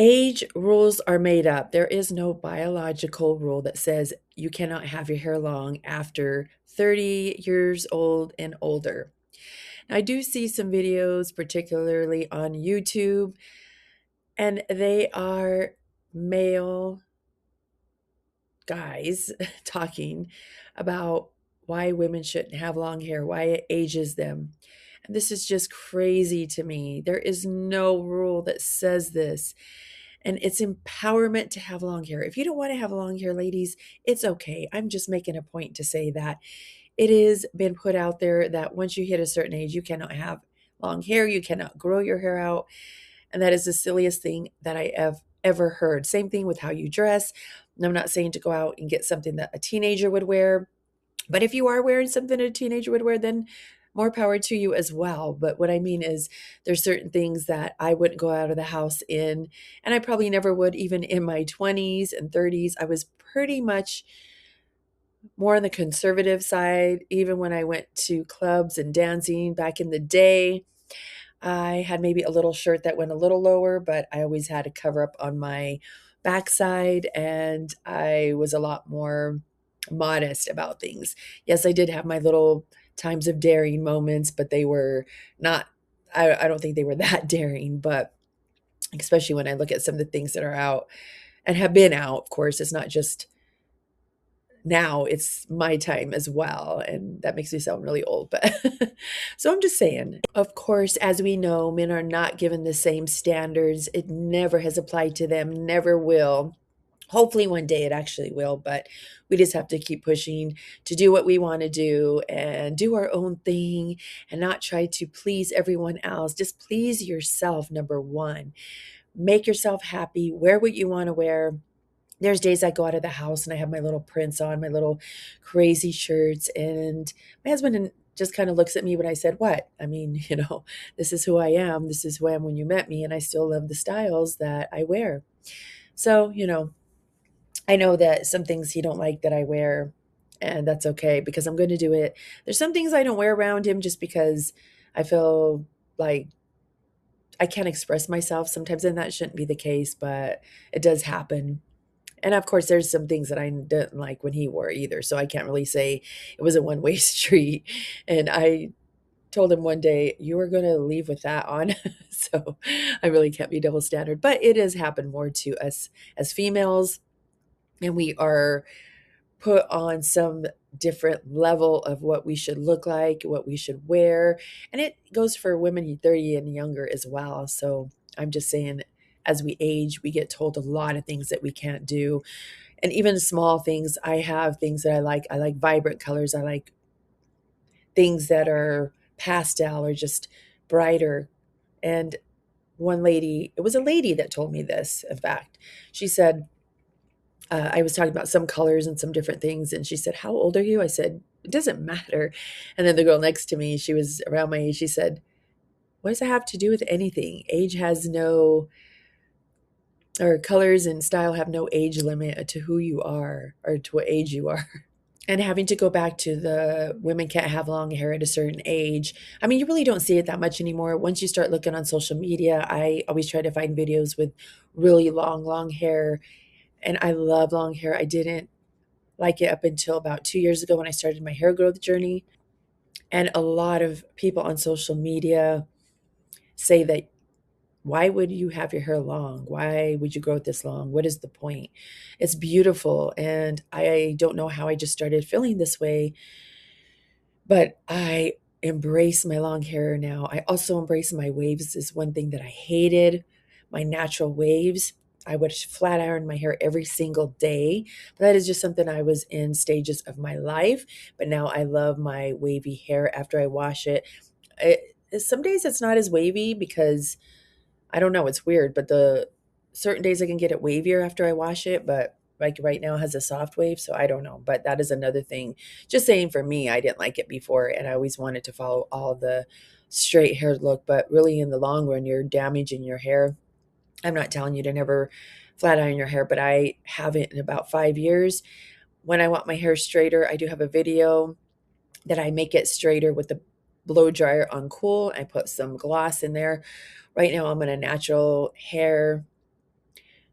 Age rules are made up. There is no biological rule that says you cannot have your hair long after 30 years old and older. I do see some videos, particularly on YouTube, and they are male guys talking about why women shouldn't have long hair, why it ages them. And this is just crazy to me. There is no rule that says this. And it's empowerment to have long hair. If you don't want to have long hair, ladies, it's okay. I'm just making a point to say that it has been put out there that once you hit a certain age, you cannot have long hair, you cannot grow your hair out. And that is the silliest thing that I have ever heard. Same thing with how you dress. And I'm not saying to go out and get something that a teenager would wear, but if you are wearing something a teenager would wear, then more power to you as well. But what I mean is, there's certain things that I wouldn't go out of the house in, and I probably never would even in my 20s and 30s. I was pretty much more on the conservative side, even when I went to clubs and dancing back in the day. I had maybe a little shirt that went a little lower, but I always had a cover up on my backside, and I was a lot more modest about things. Yes, I did have my little times of daring moments, but they were not, I don't think they were that daring, but especially when I look at some of the things that are out and have been out, of course, it's not just now, it's my time as well, and that makes me sound really old, but so I'm just saying. Of course, as we know, men are not given the same standards. It never has applied to them, never will. Hopefully one day it actually will, but we just have to keep pushing to do what we want to do and do our own thing and not try to please everyone else. Just please yourself, number one. Make yourself happy, wear what you want to wear. There's days I go out of the house and I have my little prints on, my little crazy shirts, and my husband just kind of looks at me when I said, "What?" I mean, this is who I am. This is who I am when you met me, and I still love the styles that I wear. So, I know that some things he don't like that I wear, and that's okay because I'm going to do it. There's some things I don't wear around him just because I feel like I can't express myself sometimes, and that shouldn't be the case, but it does happen. And of course, there's some things that I didn't like when he wore either. So I can't really say it was a one way street. And I told him one day, "You are going to leave with that on." So I really can't be double standard. But it has happened more to us as females. And we are put on some different level of what we should look like, what we should wear. And it goes for women 30 and younger as well. So I'm just saying, as we age, we get told a lot of things that we can't do, and even small things. I have things that I like. I like vibrant colors. I like things that are pastel or just brighter. And one lady, it was a lady that told me this, in fact. She said, I was talking about some colors and some different things. And she said, "How old are you?" I said, "It doesn't matter." And then the girl next to me, she was around my age. She said, "What does that have to do with anything? Age has no, or colors and style have no age limit to who you are or to what age you are." And having to go back to the women can't have long hair at a certain age. I mean, you really don't see it that much anymore. Once you start looking on social media, I always try to find videos with really long, long hair. And I love long hair. I didn't like it up until about 2 years ago when I started my hair growth journey. And a lot of people on social media say that, why would you have your hair long? Why would you grow it this long? What is the point? It's beautiful. And I don't know how I just started feeling this way, but I embrace my long hair now. I also embrace my waves is one thing that I hated, my natural waves. I would flat iron my hair every single day. But that is just something I was in stages of my life. But now I love my wavy hair after I wash it. Some days it's not as wavy because I don't know, it's weird, but the certain days I can get it wavier after I wash it, but like right now it has a soft wave, so I don't know. But that is another thing. Just saying, for me, I didn't like it before and I always wanted to follow all the straight hair look, but really in the long run you're damaging your hair. I'm not telling you to never flat iron your hair, but I haven't in about 5 years. When I want my hair straighter, I do have a video that I make it straighter with the blow dryer on cool. I put some gloss in there. Right now I'm in a natural hair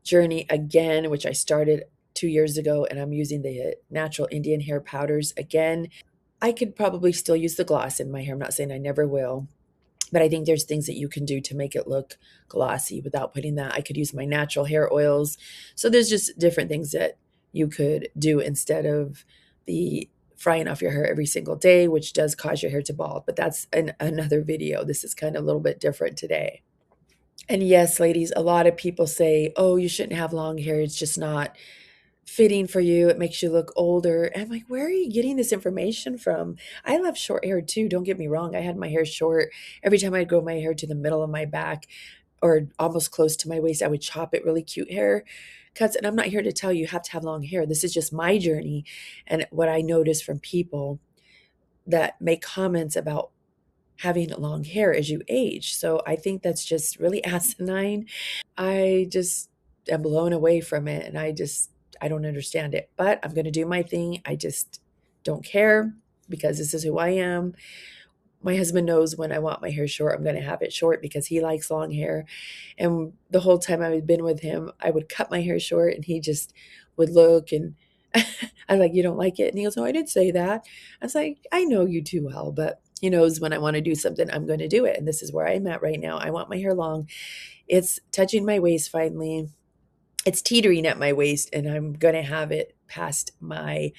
journey again, which I started 2 years ago, and I'm using the natural Indian hair powders again. I could probably still use the gloss in my hair. I'm not saying I never will, but I think there's things that you can do to make it look glossy without putting that. I could use my natural hair oils. So there's just different things that you could do instead of the frying off your hair every single day, which does cause your hair to bald. But that's another video. This is kind of a little bit different today. And yes, ladies, a lot of people say, oh, you shouldn't have long hair. It's just not fitting for you. It makes you look older. And I'm like, where are you getting this information from? I love short hair too. Don't get me wrong. I had my hair short. Every time I'd grow my hair to the middle of my back or almost close to my waist, I would chop it really cute hair cuts. And I'm not here to tell you have to have long hair. This is just my journey and what I notice from people that make comments about having long hair as you age. So I think that's just really asinine. I just am blown away from it and I don't understand it. But I'm going to do my thing. I just don't care because this is who I am. My husband knows when I want my hair short, I'm going to have it short because he likes long hair. And the whole time I've been with him, I would cut my hair short and he just would look and I'm like, you don't like it? And he goes, no, I didn't say that. I was like, I know you too well, but he knows when I want to do something, I'm going to do it. And this is where I'm at right now. I want my hair long. It's touching my waist finally. It's teetering at my waist, and I'm going to have it past my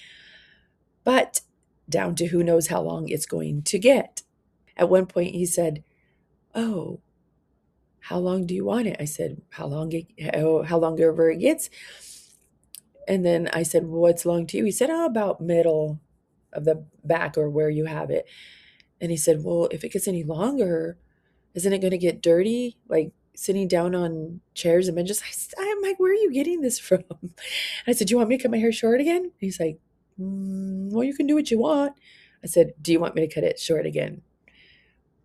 butt down to who knows how long it's going to get. At one point, he said, oh, how long do you want it? I said, how long ever it gets. And then I said, well, what's long to you? He said, oh, about middle of the back or where you have it. And he said, well, if it gets any longer, isn't it going to get dirty? Like sitting down on chairs and benches. I'm like, where are you getting this from? I said, do you want me to cut my hair short again? He's like, well, you can do what you want. I said, do you want me to cut it short again?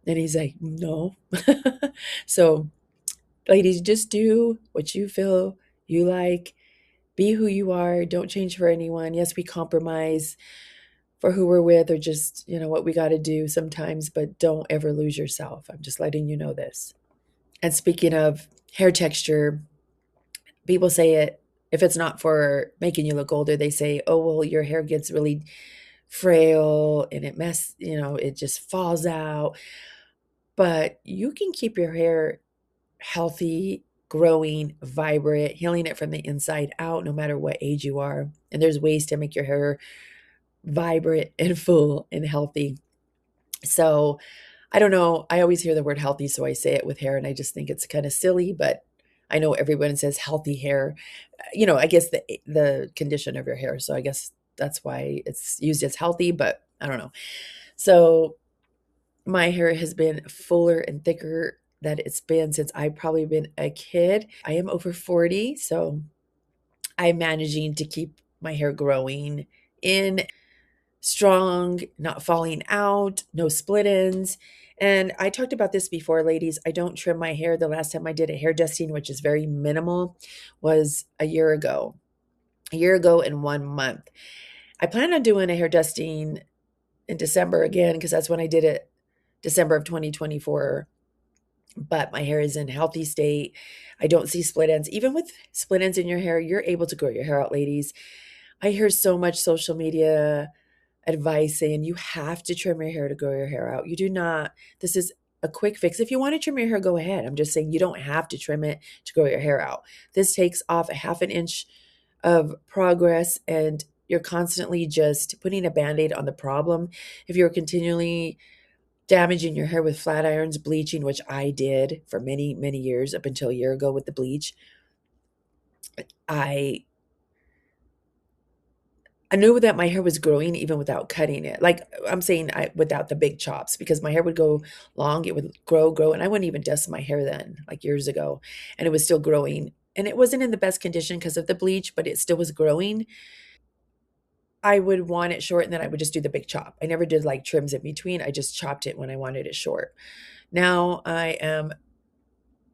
And he's like, no. So, ladies, just do what you feel you like. Be who you are. Don't change for anyone. Yes, we compromise for who we're with or just, what we got to do sometimes, but don't ever lose yourself. I'm just letting you know this. And speaking of hair texture, people say it, if it's not for making you look older, they say, oh, well, your hair gets really frail and it just falls out. But you can keep your hair healthy, growing, vibrant, healing it from the inside out, no matter what age you are. And there's ways to make your hair vibrant and full and healthy. So I don't know. I always hear the word healthy, so I say it with hair, and I just think it's kind of silly, but I know everyone says healthy hair. I guess the condition of your hair. So I guess that's why it's used as healthy, but I don't know. So my hair has been fuller and thicker than it's been since I've probably been a kid. I am over 40, so I'm managing to keep my hair growing in strong, not falling out, no split ends. And I talked about this before, ladies. I don't trim my hair. The last time I did a hair dusting, which is very minimal, was a year ago. A year ago in 1 month. I plan on doing a hair dusting in December again because that's when I did it, December of 2024. But my hair is in healthy state. I don't see split ends. Even with split ends in your hair, you're able to grow your hair out, ladies. I hear so much social media advice saying you have to trim your hair to grow your hair out. You do not. This is a quick fix. If you want to trim your hair, go ahead. I'm just saying you don't have to trim it to grow your hair out. This takes off a half an inch of progress, and you're constantly just putting a band-aid on the problem. If you're continually damaging your hair with flat irons, bleaching, which I did for many, many years up until a year ago with the bleach, I knew that my hair was growing even without cutting it. Like I'm saying, without the big chops, because my hair would go long, it would grow, and I wouldn't even dust my hair then, like years ago, and it was still growing. And it wasn't in the best condition because of the bleach, but it still was growing. I would want it short, and then I would just do the big chop. I never did like trims in between. I just chopped it when I wanted it short. Now I am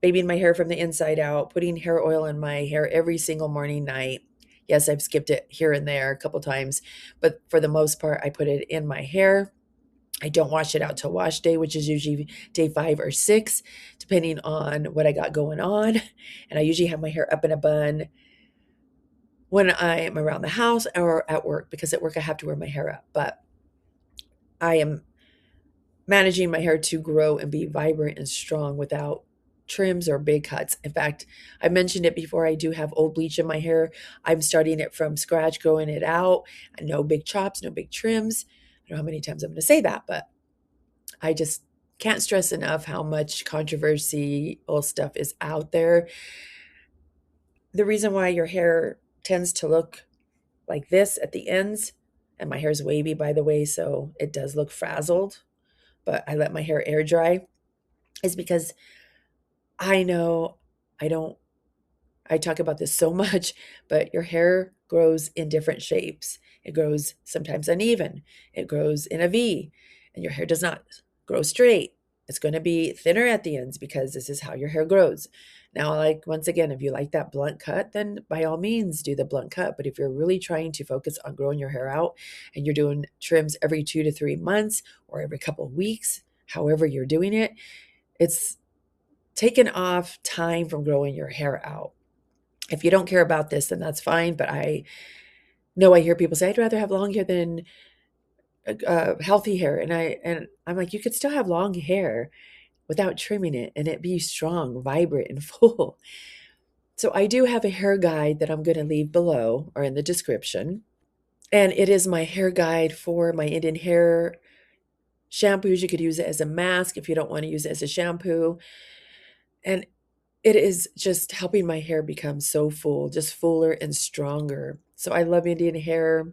babying my hair from the inside out, putting hair oil in my hair every single morning, night. Yes, I've skipped it here and there a couple times, but for the most part, I put it in my hair. I don't wash it out till wash day, which is usually day 5 or 6, depending on what I got going on. And I usually have my hair up in a bun when I am around the house or at work, because at work I have to wear my hair up. But I am managing my hair to grow and be vibrant and strong without trims or big cuts. In fact, I mentioned it before, I do have old bleach in my hair. I'm starting it from scratch, growing it out. No big chops, no big trims. I don't know how many times I'm going to say that, but I just can't stress enough how much controversial stuff is out there. The reason why your hair tends to look like this at the ends, and my hair is wavy, by the way, so it does look frazzled, but I let my hair air dry, is because I know I don't, I talk about this so much, but your hair grows in different shapes. It grows sometimes uneven, it grows in a V, and your hair does not grow straight. It's going to be thinner at the ends because this is how your hair grows. Now, like, once again, if you like that blunt cut, then by all means do the blunt cut. But if you're really trying to focus on growing your hair out and you're doing trims every 2 to 3 months or every couple of weeks, however you're doing it, it's taken off time from growing your hair out. If you don't care about this, then that's fine. But I know I hear people say, I'd rather have long hair than healthy hair. And I'm like, you could still have long hair without trimming it and it be strong, vibrant, and full. So I do have a hair guide that I'm going to leave below or in the description. And it is my hair guide for my Indian hair shampoos. You could use it as a mask if you don't want to use it as a shampoo. And it is just helping my hair become so full, just fuller and stronger. So I love Indian hair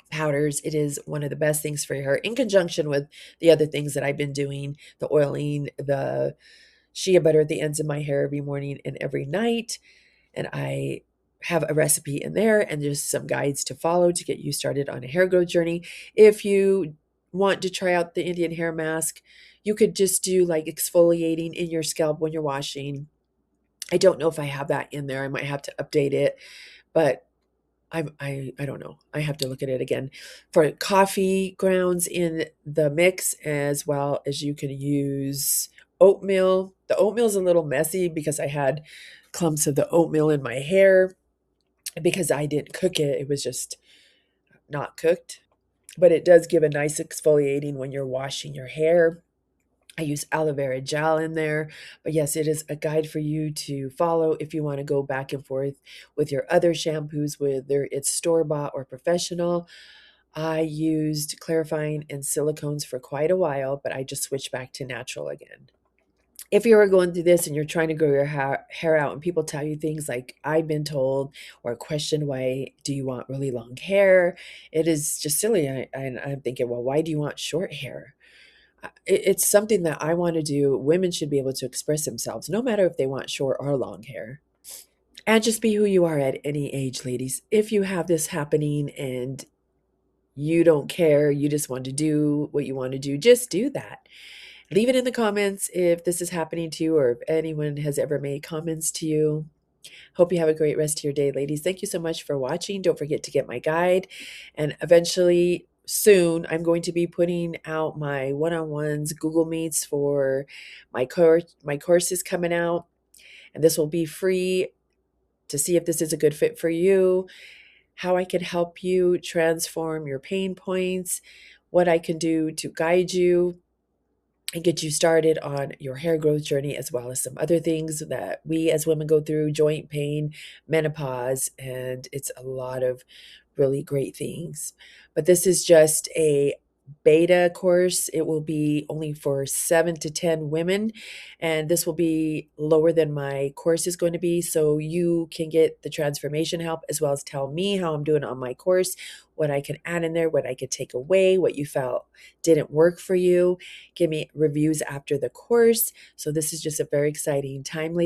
powders. It is one of the best things for your hair in conjunction with the other things that I've been doing, the oiling, the shea butter at the ends of my hair every morning and every night. And I have a recipe in there and just some guides to follow to get you started on a hair growth journey. If you want to try out the Indian hair mask, you could just do like exfoliating in your scalp when you're washing. I don't know if I have that in there. I might have to update it, but I don't know. I have to look at it again. For coffee grounds in the mix, as well as you can use oatmeal. The oatmeal is a little messy because I had clumps of the oatmeal in my hair because I didn't cook it. It was just not cooked. But it does give a nice exfoliating when you're washing your hair. I use aloe vera gel in there. But yes, it is a guide for you to follow if you want to go back and forth with your other shampoos, whether it's store-bought or professional. I used clarifying and silicones for quite a while, but I just switched back to natural again. If you are going through this and you're trying to grow your hair out and people tell you things like I've been told or question, why do you want really long hair? It is just silly. And I'm thinking, well, why do you want short hair? It's something that I want to do. Women should be able to express themselves, no matter if they want short or long hair. And just be who you are at any age, ladies. If you have this happening and you don't care, you just want to do what you want to do, just do that. Leave it in the comments if this is happening to you or if anyone has ever made comments to you. Hope you have a great rest of your day, ladies. Thank you so much for watching. Don't forget to get my guide. And eventually, soon, I'm going to be putting out my one-on-ones, Google Meets for my course is coming out. And this will be free to see if this is a good fit for you, how I can help you transform your pain points, what I can do to guide you and get you started on your hair growth journey, as well as some other things that we as women go through, joint pain, menopause, and it's a lot of really great things. But this is just a beta course. It will be only for 7 to 10 women, and this will be lower than my course is going to be, so you can get the transformation help as well as tell me how I'm doing on my course, what I can add in there, what I could take away, what you felt didn't work for you. Give me reviews after the course. So this is just a very exciting time, ladies.